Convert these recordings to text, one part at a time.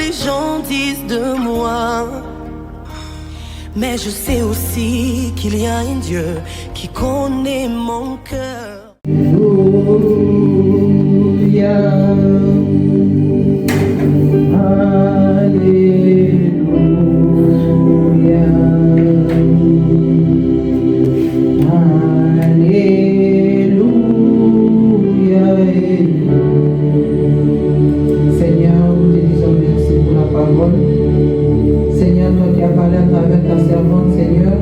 les gens disent de moi. Mais je sais aussi qu'il y a un Dieu qui connaît mon cœur. Alléluia. Alléluia. Alléluia. Seigneur, nous te disons merci pour la parole. Seigneur, toi qui as parlé à travers ta servante, Seigneur,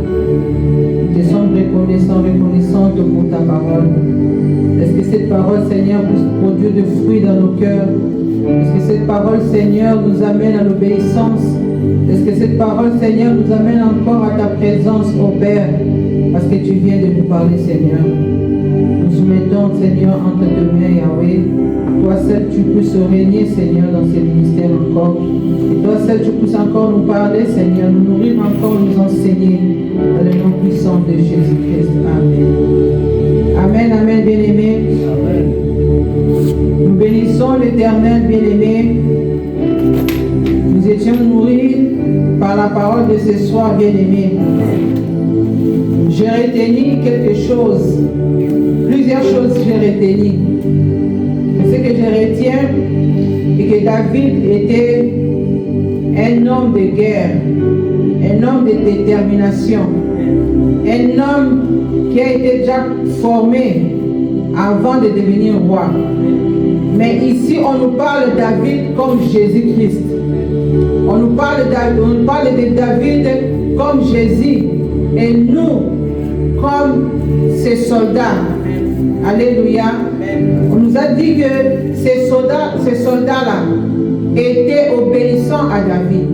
nous te sommes reconnaissants pour ta parole. Est-ce que cette parole, Seigneur, puisse produire de fruits dans nos cœurs? Est-ce que cette parole, Seigneur, nous amène à l'obéissance? Est-ce que cette parole, Seigneur, nous amène encore à ta présence, ô Père? Parce que tu viens de nous parler, Seigneur. Nous soumettons, Seigneur, entre tes mains, Yahweh. Toi seul, tu puisses régner, Seigneur, dans ces ministères encore. Et toi seul, tu puisses encore nous parler, Seigneur, nous nourrir encore, nous enseigner. Dans le nom puissant de Jésus-Christ. Amen. Amen, amen, bien-aimés. Nous bénissons l'Éternel, bien-aimés. Nous étions nourris par la parole de ce soir, bien-aimés. J'ai retenu quelque chose. Plusieurs choses j'ai retenu. Ce que je retiens est que David était un homme de guerre, un homme de détermination, un homme qui a été déjà formé avant de devenir roi. Mais ici, on nous parle de David comme Jésus-Christ. On nous parle de David comme Jésus et nous comme ses soldats. Alléluia. On nous a dit que ces soldats-là étaient obéissants à David.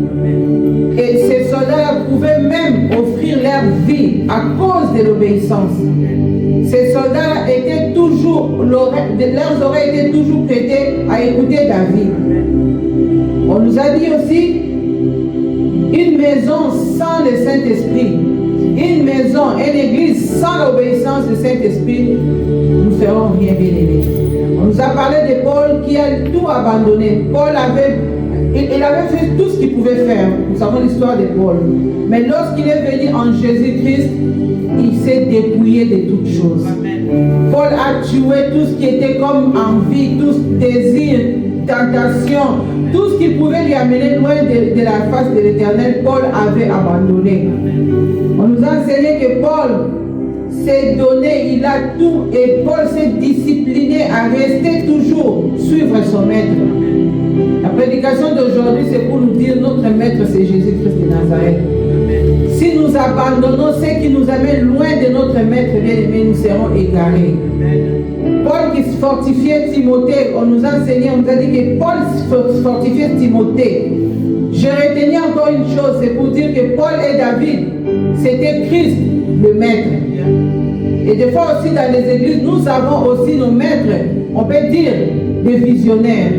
Et ces soldats-là pouvaient même offrir leur vie à cause de l'obéissance. Ces soldats-là étaient toujours, leurs oreilles étaient toujours prêtées à écouter David. On nous a dit aussi, une maison sans le Saint-Esprit, une maison, une église sans l'obéissance du Saint-Esprit, nous ne ferons rien, bien-aimés. On nous a parlé de Paul qui a tout abandonné. Paul avait fait tout ce qu'il pouvait faire. Nous savons l'histoire de Paul. Mais lorsqu'il est venu en Jésus-Christ, il s'est dépouillé de toutes choses. Amen. Paul a tué tout ce qui était comme envie, tout désir, tentation, tout ce qui pouvait lui amener loin de la face de l'Éternel. Paul avait abandonné. Amen. On nous a enseigné que Paul s'est donné, il a tout, et Paul s'est discipliné à rester toujours suivre son maître. La prédication d'aujourd'hui, c'est pour nous dire notre maître, c'est Jésus-Christ de Nazareth. Si nous abandonnons ce qui nous amène loin de notre maître bien-aimé, nous serons égarés. Paul qui fortifiait Timothée, on nous a enseigné, on nous a dit que Paul fortifiait Timothée. J'ai retenu encore une chose, c'est pour dire que Paul et David, c'était Christ, le maître. Et des fois aussi dans les églises, nous avons aussi nos maîtres, on peut dire des visionnaires.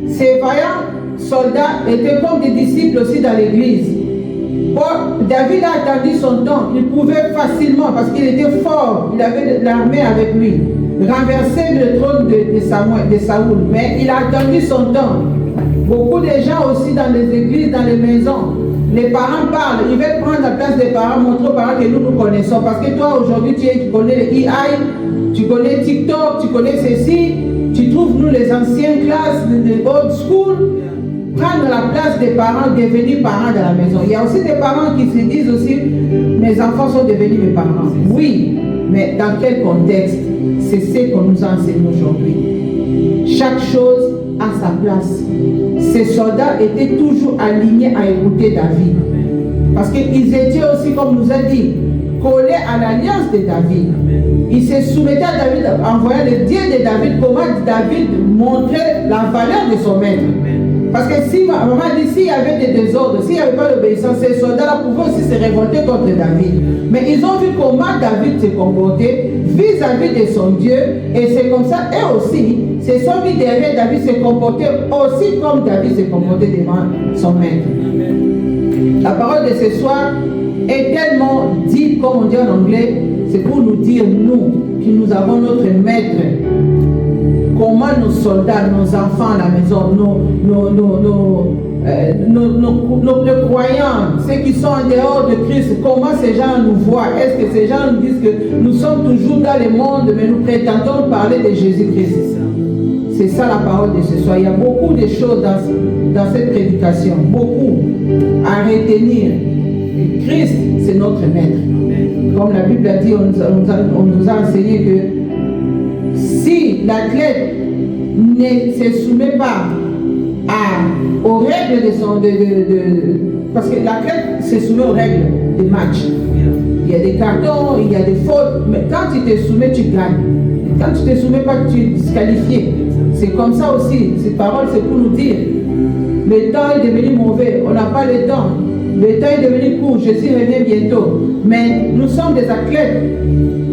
Ces vaillants soldats étaient comme des disciples aussi dans l'église. David a attendu son temps, il pouvait facilement, parce qu'il était fort, il avait l'armée avec lui, renverser le trône de Saoul, mais il a attendu son temps. Beaucoup de gens aussi dans les églises, dans les maisons, les parents parlent, ils veulent prendre la place des parents, montrer aux parents que nous connaissons. Parce que toi aujourd'hui, tu connais le EI, tu connais TikTok, tu connais ceci, tu trouves nous les anciennes classes, les old school, prendre la place des parents, devenir parents dans la maison. Il y a aussi des parents qui se disent aussi, mes enfants sont devenus mes parents. Oui, mais dans quel contexte? C'est ce qu'on nous enseigne aujourd'hui. Chaque chose a sa place. Ces soldats étaient toujours alignés à écouter David. Parce qu'ils étaient aussi, comme nous a dit, collés à l'alliance de David. Ils se soumettaient à David en voyant le Dieu de David, comment David montrait la valeur de son maître. Parce que si maman dit, s'il y avait des désordres, s'il n'y avait pas d'obéissance, ces soldats-là pouvaient aussi se révolter contre David. Mais ils ont vu comment David se comportait vis-à-vis de son Dieu. Et c'est comme ça, eux aussi, se sont mis derrière David, se comporter aussi comme David se comportait devant son maître. La parole de ce soir est tellement deep, comme on dit en anglais, c'est pour nous dire, nous, qui nous avons notre maître, comment nos soldats, nos enfants à la maison, nos croyants, ceux qui sont en dehors de Christ, comment ces gens nous voient? Est-ce que ces gens nous disent que nous sommes toujours dans le monde, mais nous prétendons parler de Jésus-Christ? C'est ça la parole de ce soir. Il y a beaucoup de choses dans cette prédication, beaucoup à retenir. Christ, c'est notre maître. Comme la Bible a dit, on nous a enseigné que si l'athlète ne se soumet pas aux règles parce que l'athlète se soumet aux règles des matchs. Il y a des cartons, il y a des fautes, mais quand tu te soumets, tu gagnes. Quand tu ne te soumets pas, tu es disqualifié. C'est comme ça aussi. Cette parole, c'est pour nous dire le temps est devenu mauvais, on n'a pas le temps. Le temps est devenu court, Jésus revient bientôt. Mais nous sommes des athlètes.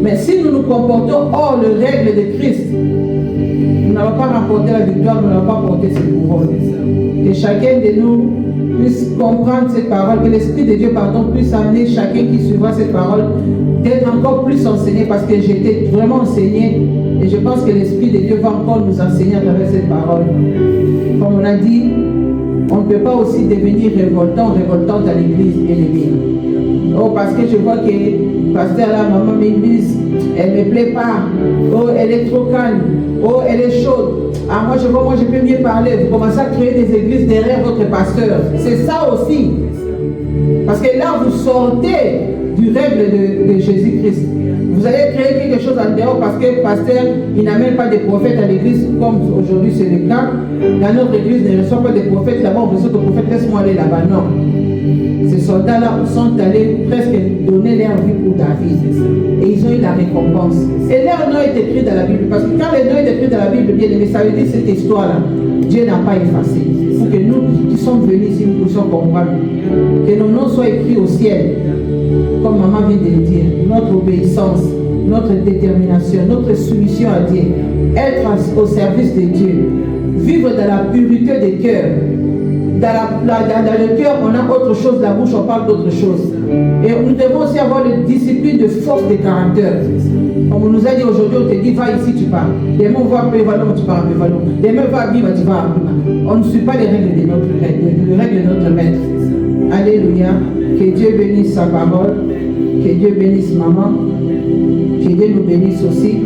Mais si nous nous comportons hors les règles de Christ, nous n'allons pas remporter la victoire, nous n'allons pas porter cette couronne. Que chacun de nous puisse comprendre cette parole, que l'Esprit de Dieu, puisse amener chacun qui suivra cette parole d'être encore plus enseigné, parce que j'étais vraiment enseigné et je pense que l'Esprit de Dieu va encore nous enseigner à travers cette parole. Comme on a dit, on ne peut pas aussi devenir révoltante à l'église, bien aimé. Oh, parce que je vois que pasteur là, maman m'église, elle ne me plaît pas. Oh, elle est trop calme. Oh, elle est chaude. Ah, moi je peux mieux parler. Vous commencez à créer des églises derrière votre pasteur. C'est ça aussi. Parce que là, vous sortez du règle de Jésus-Christ. Vous allez créer quelque chose en dehors parce que le pasteur, il n'amène pas des prophètes à l'église comme aujourd'hui c'est le cas. Dans notre église, ne reçoit pas des prophètes. Là-bas, on reçoit des prophètes. Laisse-moi aller là-bas. Non. Ces soldats-là sont allés presque donner leur vie pour David. Et ils ont eu la récompense. Et leur nom est écrit dans la Bible. Parce que quand le nom est écrit dans la Bible, bien aimé, ça veut dire cette histoire-là, Dieu n'a pas effacé. Pour que nous qui sommes venus ici, nous puissions comprendre. Que nos noms soient écrits au ciel. Comme maman vient de le dire. Notre obéissance, notre détermination, notre soumission à Dieu. Être au service de Dieu. Vivre dans la pureté des cœurs. Dans le cœur, on a autre chose, la bouche, on parle d'autre chose. Et nous devons aussi avoir une discipline de force de caractère. Comme on nous a dit aujourd'hui, on te dit, va ici, tu pars. Demain, on va à Pévalon, tu pars à Pévalon. Demain, va à Bima, tu vas à Bima. On ne suit pas les règles de notre maître. Alléluia. Que Dieu bénisse sa parole. Que Dieu bénisse maman. Que Dieu nous bénisse aussi.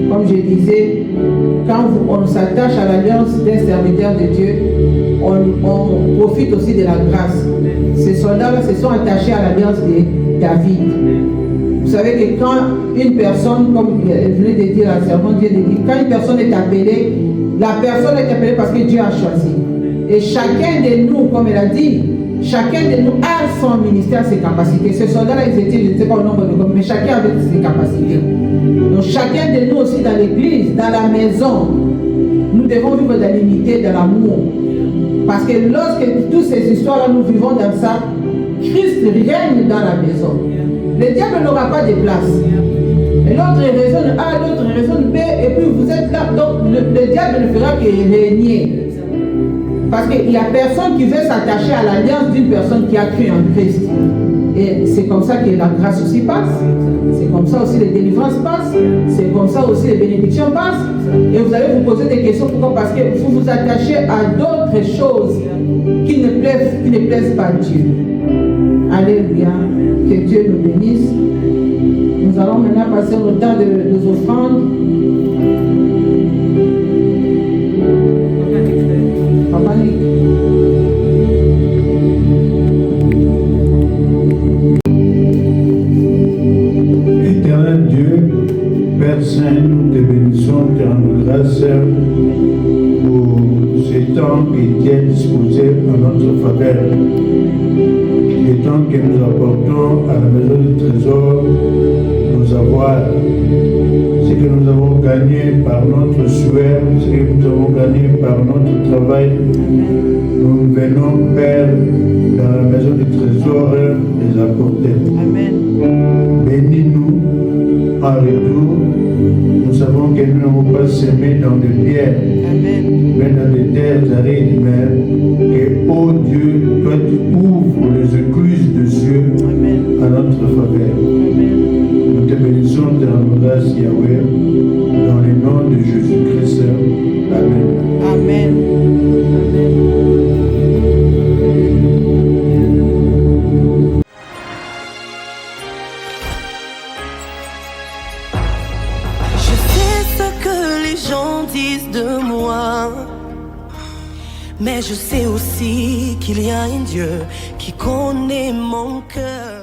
Comme je disais, quand on s'attache à l'alliance d'un serviteur de Dieu, on profite aussi de la grâce. Ces soldats-là se sont attachés à l'alliance de David. Vous savez que quand une personne, comme elle venait de dire, la servante vient de dire, quand une personne est appelée, la personne est appelée parce que Dieu a choisi. Et chacun de nous, comme elle a dit, chacun de nous a son ministère, ses capacités. Ces soldats-là, ils étaient, je ne sais pas au nombre de combien, mais chacun avait ses capacités. Donc chacun de nous aussi dans l'église, dans la maison, nous devons vivre dans l'unité, dans l'amour. Parce que lorsque toutes ces histoires-là, nous vivons dans ça, Christ règne dans la maison. Le diable n'aura pas de place. Et l'autre raisonne A, l'autre raisonne B, et puis vous êtes là. Donc le diable ne fera que régner. Parce qu'il n'y a personne qui veut s'attacher à l'alliance d'une personne qui a cru en Christ. Et c'est comme ça que la grâce aussi passe. C'est comme ça aussi les délivrances passent. C'est comme ça aussi les bénédictions passent. Et vous allez vous poser des questions. Pourquoi? Parce que vous vous attachez à d'autres choses qui ne plaisent pas Dieu. Alléluia. Que Dieu nous bénisse. Nous allons maintenant passer au temps des offrandes. Papa Nick. Éternel Dieu, Père Saint, nous te bénissons, te rendons grâce pour ce temps que tu as disposé en notre faveur. Le temps que nous apportons à la maison du trésor, nos avoirs, ce que nous avons gagné par notre souhait, ce que nous avons gagné par notre travail, nous venons, Père, dans la maison du trésor, les apporter. Amen. Bénis-nous en retour. Nous savons que nous n'avons pas semé dans des pierres, Amen. mais dans des terres arides, mais que, ô Dieu, toi tu ouvres les écluses de cieux à notre faveur. Nous te bénissons, te rendons grâce, Yahweh, dans le nom de Jésus-Christ. Amen. Amen. Amen. les gens disent de moi. Mais je sais aussi qu'il y a un Dieu qui connaît mon cœur.